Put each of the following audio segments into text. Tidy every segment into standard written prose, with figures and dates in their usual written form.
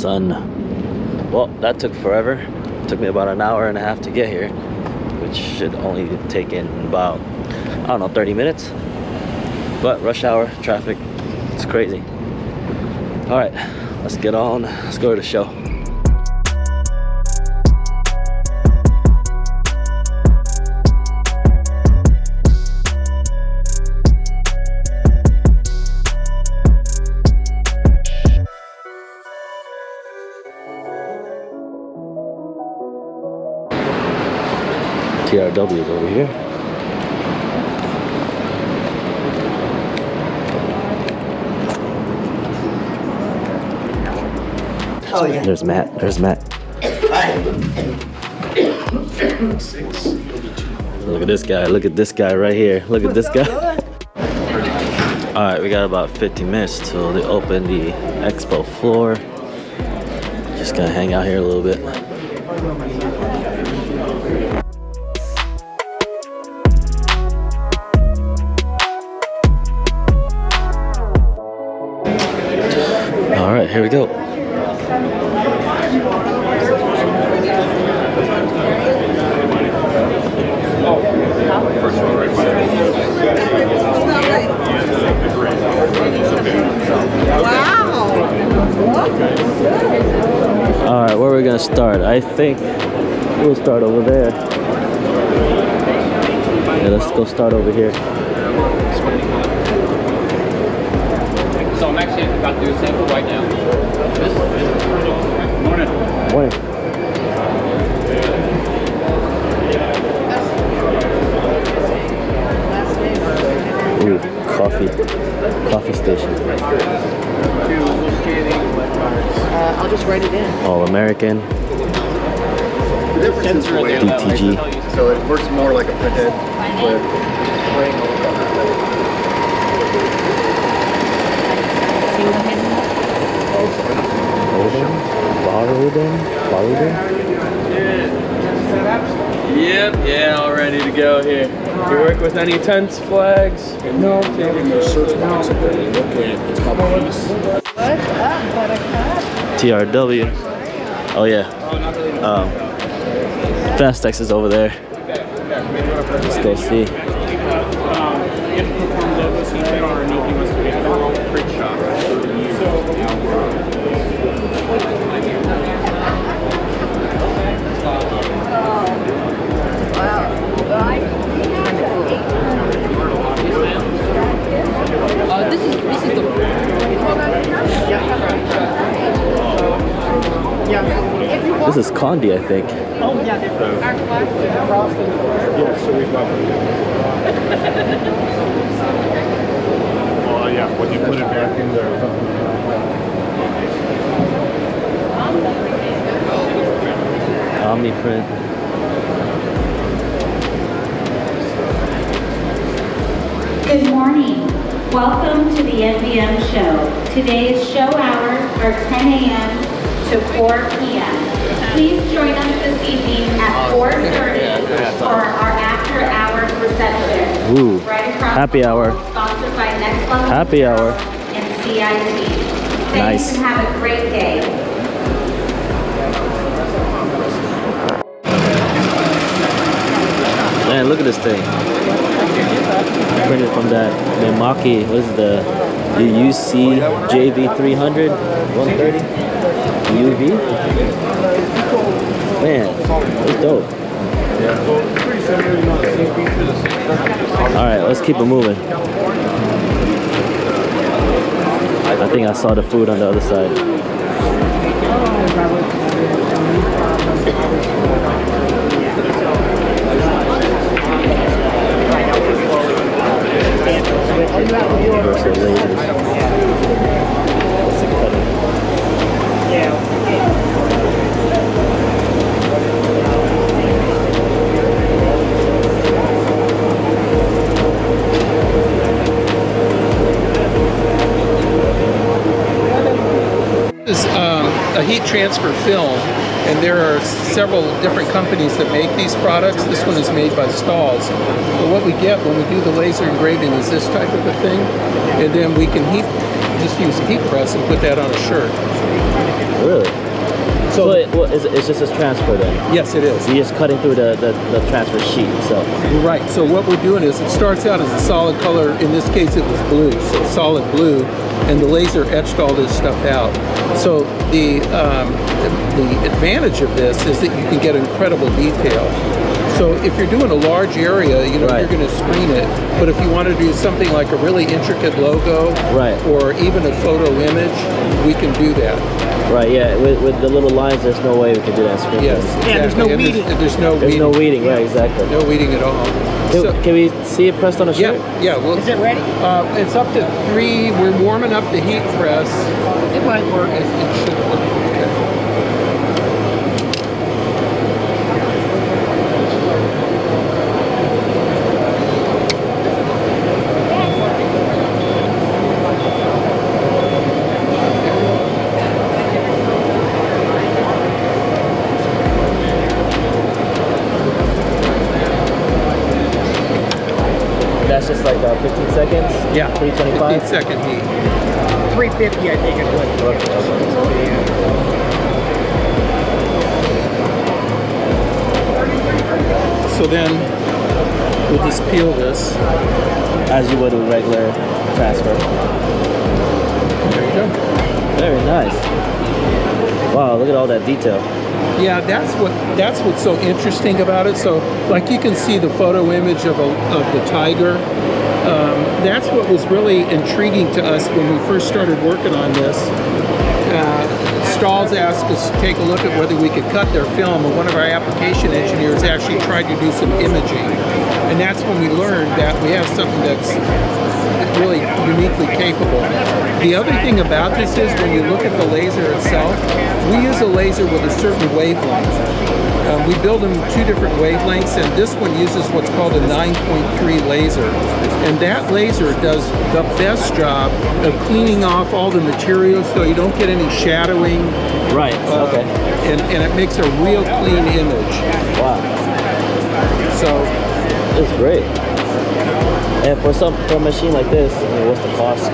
son. Well, that took forever. It took me about an hour and a half to get here, which should only take in about, I don't know, 30 minutes. But rush hour, traffic, it's crazy. All right, let's get on. Let's go to the show. TRW is over here. Oh yeah. There's Matt. There's Matt. Look at this guy. Look at this guy right here. Look at this guy. All right, we got about 15 minutes till they open the expo floor. Just gonna hang out here a little bit. All right, here we go. All right, where are we gonna start? I think we'll start over there. Yeah, let's go start over here. So I'm actually about to do a sample right now. Morning. Morning. Ooh, coffee station. I'll just write it in. All American. The difference is the way DTG. So it works more like a printhead with Yep, yeah, all ready to go here. You work with any tents, flags? No. search box up there. It's called Peace. TRW. Oh yeah. Fastex is over there. Let's go see. This is Condi, I think. Yeah, so we've got oh yeah, when you put it back in there. Omniprint. Good morning. Welcome to the NBM show. Today's show hours are 10 a.m. to 4 p.m. Please join us this evening at 4:30 for our after-hours reception. Ooh, Right across happy the hour. hall, sponsored by Next Level Happy hour. and CIT. Thanks Nice. and have a great day. Man, look at this thing. Printed from that Milwaukee, what is it, the UC JV300 130 UV. Man, it's dope. All right, let's keep it moving. I think I saw the food on the other side. Universal lasers. What's it cutting? This is a heat transfer film, and there are several different companies that make these products. This one is made by Stalls. But what we get when we do the laser engraving is this type of a thing, and then we can just use a heat press and put that on a shirt. Really? it's just a transfer then. Yes, it is. So you're just cutting through the transfer sheet. So Right, so what we're doing is it starts out as a solid color. In this case it was blue, so solid blue, and the laser etched all this stuff out. So the advantage of this is that you can get incredible detail. So if you're doing a large area, you know, Right. you're going to screen it. But if you want to do something like a really intricate logo, Right. or even a photo image, we can do that. right, yeah, with the little lines, there's no way we can do that screen. Yes, printing. Yeah, there's no exactly. And weeding. There's no There's weeding. no weeding, right? Exactly. No weeding at all. Can, So, can we see it pressed on a shirt? yeah. Well, Is it ready? it's up to 3. We're warming up the heat press. It might work. It should work. Okay. That's just like 15 seconds? Yeah. 325? 15-second heat. 350, I think it was. Okay, okay. So then we'll just peel this. As you would with regular transfer. There you go. Very nice. Wow, look at all that detail. Yeah, that's what's so interesting about it. So, like you can see the photo image of the tiger. That's what was really intriguing to us when we first started working on this. Stalls asked us to take a look at whether we could cut their film, and one of our application engineers actually tried to do some imaging. And that's when we learned that we have something that's really uniquely capable. The other thing about this is when you look at the laser itself, we use a laser with a certain wavelength. We build them 2 different wavelengths, and this one uses what's called a 9.3 laser. And that laser does the best job of cleaning off all the materials so you don't get any shadowing. Right, okay. And it makes a real clean image. Wow, So it's great. And for a machine like this, I mean, what's the cost?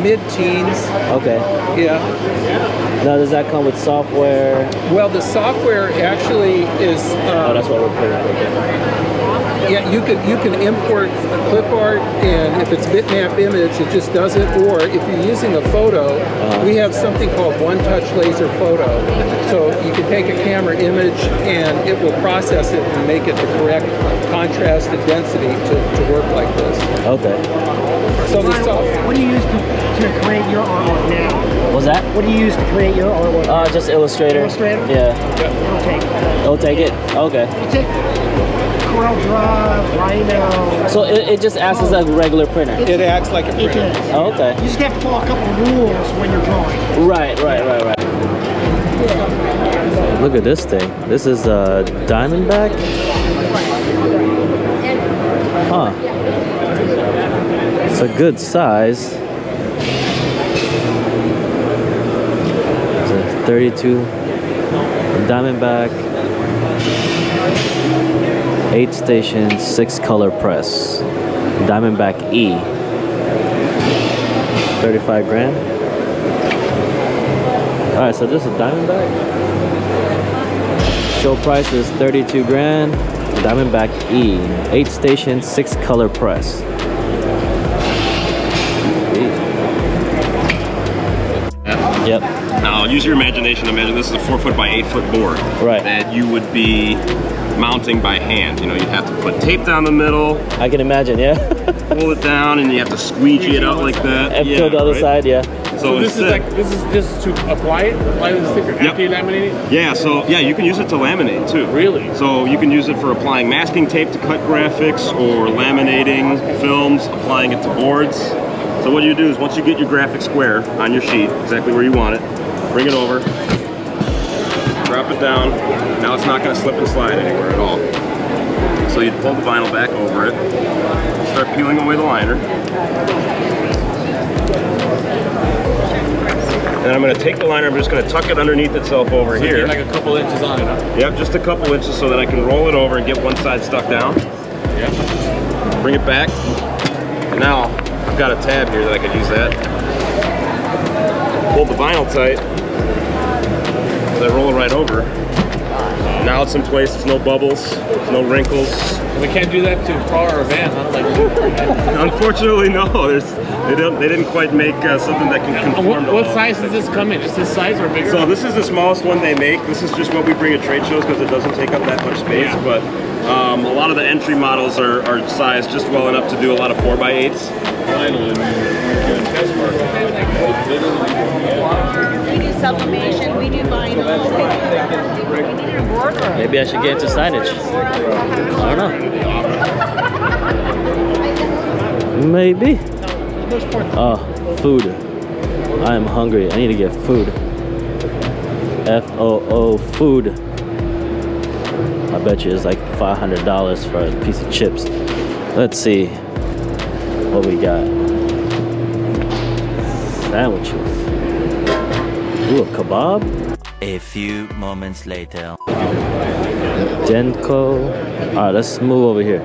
mid-teens, Okay. yeah. Now, does that come with software? Well, the software actually is. Oh, that's what we're putting. Yeah, you can import clip art, and if it's bitmap image, it just does it. Or if you're using a photo, we have something called one-touch laser photo. So you can take a camera image, and it will process it and make it the correct contrast and density to work like this. Okay. So the What do you use to create your artwork now? What's that? What do you use to create your artwork? Just Illustrator. Illustrator? Yeah. It'll take. It'll take it? Okay. You take Corel Draw, Rhino. So it just acts as a regular printer? It acts like a It printer. does. Oh, okay. You just have to follow a couple of rules when you're drawing. Right. Look at this thing. This is a Diamondback? Huh. It's a good size. It's a 32 Diamondback. 8 station, 6 color press. Diamondback E. 35 grand. Alright, so this is Diamondback. Show price is 32 grand. Diamondback E. 8 station, 6 color press. Yep. Now, use your imagination. Imagine this is a 4 foot by 8 foot board Right. that you would be mounting by hand. You know, you'd have to put tape down the middle, I can imagine, yeah. pull it down, and you have to squeegee it out like that. And peel the other right? side, yeah. So This is instead- like, this is just to apply the sticker after you laminate it? yeah, so yeah, you can use it to laminate too. Really? So you can use it for applying masking tape to cut graphics, or laminating films, applying it to boards. So what you do is once you get your graphic square on your sheet, exactly where you want it, bring it over, drop it down. Now it's not going to slip and slide anywhere at all. So you pull the vinyl back over it, start peeling away the liner. And I'm going to take the liner, I'm just going to tuck it underneath itself over here. Like a couple inches on it, huh? Yep, just a couple inches so that I can roll it over and get one side stuck down. Yeah. Bring it back. And now I've got a tab here that I could use that. Hold the vinyl tight. So I roll it right over. spots in place. There's no bubbles, no wrinkles. We can't do that to a car or a van, huh? Like, Unfortunately, no. They didn't quite make something that can conform to what all size does this come in? Is this size or bigger? So this is the smallest one they make. This is just what we bring at trade shows because it doesn't take up that much space. Yeah. But a lot of the entry models are sized just well enough to do a lot of 4x8s. We do sublimation, we do vinyl. Maybe I should get into signage. I don't know. Maybe. Oh, food. I am hungry. I need to get food. FOO, food. I bet you it's like $500 for a piece of chips. Let's see what we got. Sandwiches. Ooh, a kebab? A few moments later. Denko. Alright, let's move over here.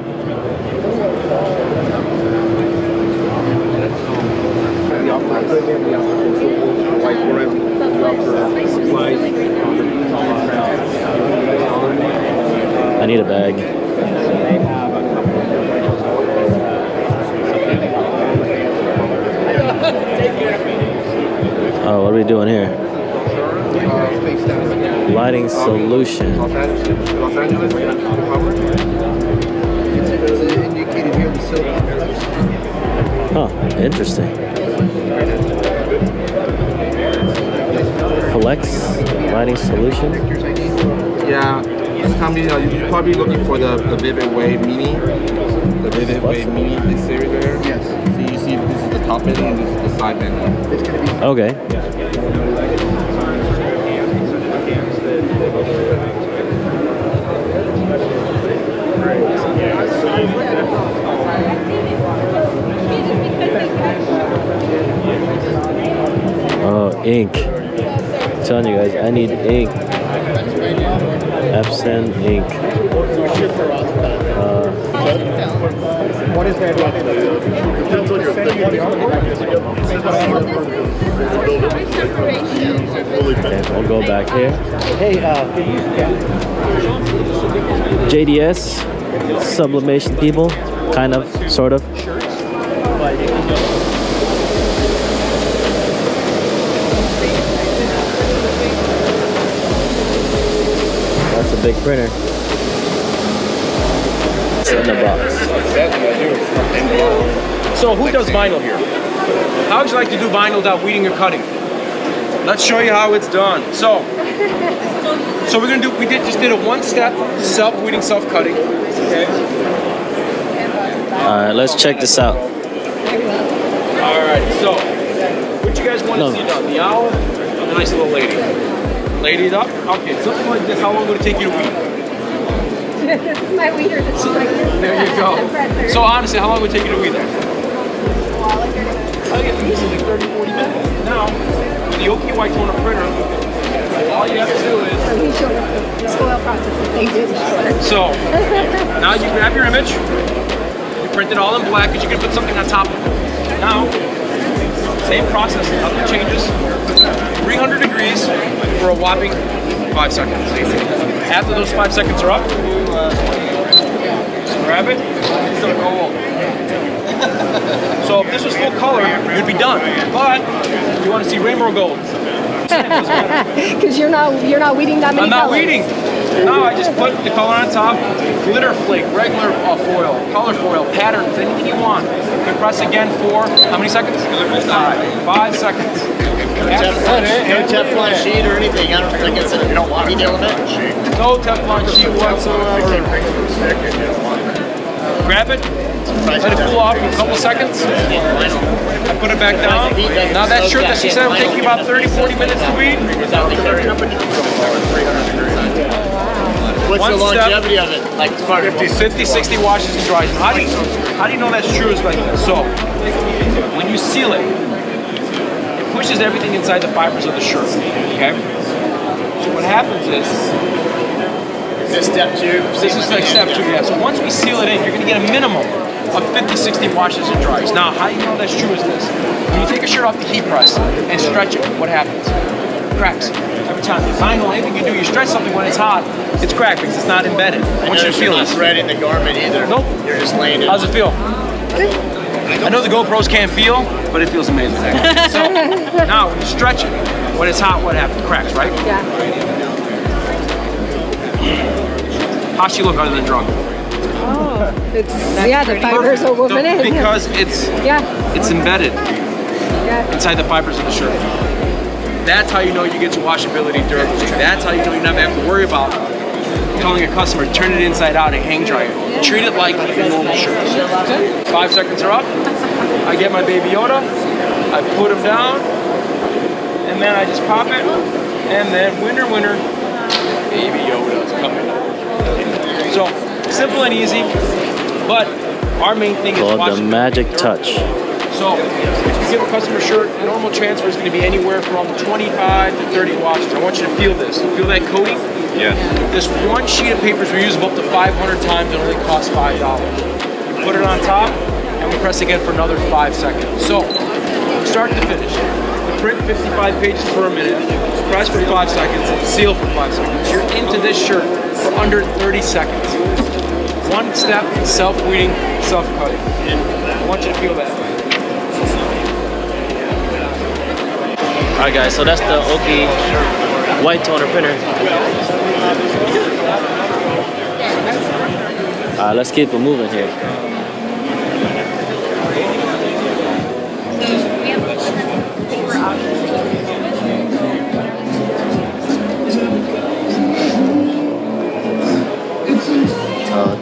I need a bag. Oh, what are we doing here? Lighting solution. Huh, interesting. Flex lighting solution. Yeah, this company, you're probably looking for the Vivid Wave Mini. The Vivid Wave Mini, this series there. Yes. So you see, this is the top bending and this is the side bending. Okay. Oh, ink. I'm telling you guys, I need ink. Epson ink. What is that? Okay, we'll go back here. Hey, JDS, sublimation people, kind of, sort of. That's a big printer. It's in the box. So who does vinyl here? How would you like to do vinyl without weeding or cutting? Let's show you how it's done. So we're gonna do. Just did a one-step self-weeding, self-cutting. Okay. All right, let's check this out. All right. So what you guys want to see done? The owl, or the nice little lady. Lady it up. Okay. Something like this. How long would it take you to weed? This is my weeder. This is my There you go. So honestly, how long would it take you to weed that? Easily 30, 40 minutes. Now, with the OK white toner printer, all you have to do is... So he showed us the spoil process that they did. So, now you grab your image, you print it all in black because you're going to put something on top of it. Now, same process, nothing changes. 300 degrees for a whopping 5 seconds. After those 5 seconds are up, just grab it, it's going to go over. So if this was full color, you'd be done. But if you want to see rainbow gold, Because you're not weeding that many I'm not colors. weeding. No, I just put the color on top, glitter flake, regular foil, color foil, patterns, anything you want. You press again for how many seconds? 5 seconds. No Teflon sheet or anything. I don't think it's you don't want a Teflon sheet. No Teflon sheet whatsoever. Grab it, let it cool off for a couple seconds. I put it back down. Now that shirt that she said will take you about 30-40 minutes to weed. What's the longevity of it? Like 50, 60 washes and dries. How do you know that's true? Is like this. So when you seal it, it pushes everything inside the fibers of the shirt. Okay. So what happens is. This step 2? This is like step 2, yeah. So once we seal it in, you're going to get a minimum of 50, 60 washes and dries. Now, how do you know that's true is this. When you take a shirt off the heat press and stretch it, what happens? cracks every time. I know anything you do, you stretch something when it's hot, it's cracked because it's not embedded. I want you to feel this. You're not threading the garment either. Nope. You're just laying it. How's it feel? I know the GoPros can't feel, but it feels amazing. So now when you stretch it, when it's hot, what happens? It cracks, right? Yeah. How's she look other than drunk? Oh, it's the fibers are woven in. Because it's embedded inside the fibers of the shirt. That's how you know you get to washability, durability. That's how you know you never have to worry about telling a customer, turn it inside out and hang dry it. Treat it like a normal shirt. 5 seconds are up. I get my Baby Yoda. I put him down. And then I just pop it. And then winner, Baby Yoda's coming. So, simple and easy. But our main thing is called the magic touch. So, if you give a customer a shirt, a normal transfer is going to be anywhere from 25 to 30 washes. I want you to feel this. Feel that coating? Yes. This one sheet of paper is reusable up to 500 times and only costs $5. We put it on top and we press again for another 5 seconds. So, start to finish. We print 55 pages per minute, press for 5 seconds, seal for 5 seconds. You're into this shirt for under 30 seconds. One step, self-weeding, self-cutting. I want you to feel that. Alright guys, so that's the Oki white toner printer. Let's keep it moving here.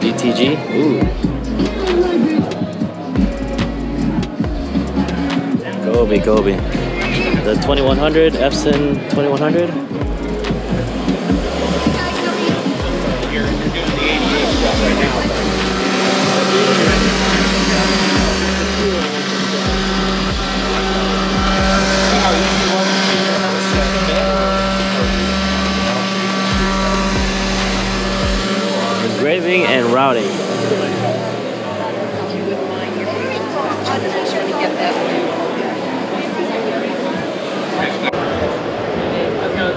DTG. Ooh. Kobe. The 2100, Epson 2100. Engraving and routing.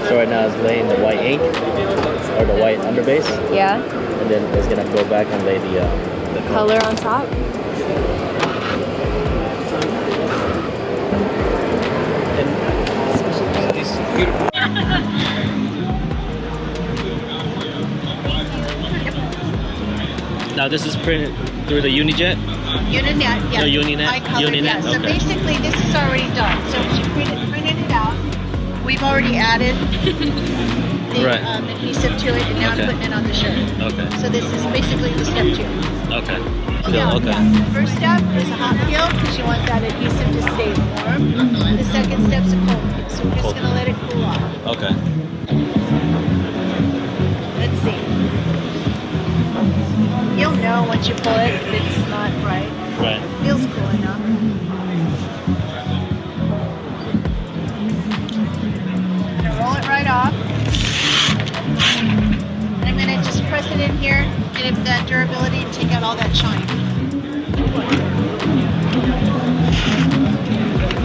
So right now it's laying the white ink or the white underbase. Yeah. And then it's gonna go back and lay the color on top. Now this is printed through the Unijet? Uninet, yeah. No, Uninet? My color, Uninet? yeah. So okay. basically this is already done. So she printed it out. We've already added the adhesive to it and now I'm putting it on the shirt. Okay. So this is basically the step 2. Okay. Yeah, Okay. yeah. The first step is a hot peel because you want that adhesive to stay warm. The second step's a cold peel. So we're just going to let it cool off. Okay. Let's see. You'll know once you pull it if it's not right. Right. It feels cool enough. I'm going to roll it right off. And I'm going to just press it in here, get it that durability and take out all that shine.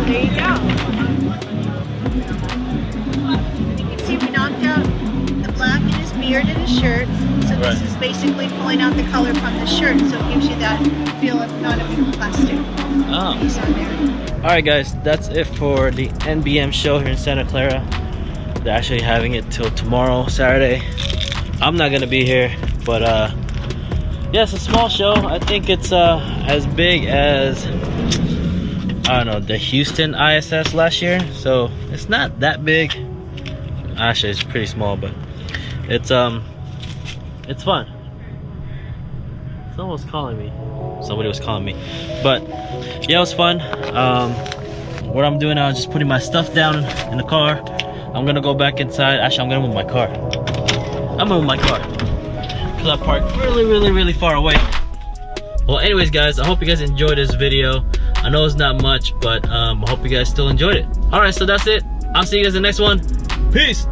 There you go. And you can see we knocked out the black in his beard and his shirt. So this is basically pulling out the color from the shirt, so it gives you that feel of not a plastic piece on there. Alright guys, that's it for the NBM show here in Santa Clara. They're actually having it till tomorrow, Saturday. I'm not gonna be here, but yeah, it's a small show. I think it's as big as, I don't know, the Houston ISS last year. So it's not that big. Actually, it's pretty small, but it's fun. Someone was calling me. Somebody was calling me. But yeah, it was fun. What I'm doing now is just putting my stuff down in the car. I'm gonna go back inside. Actually, I'm gonna move my car. I'm moving my car because I parked really far away. Well, anyways guys, I hope you guys enjoyed this video. I know it's not much, but I hope you guys still enjoyed it. All right, so that's it. I'll see you guys in the next one. Peace.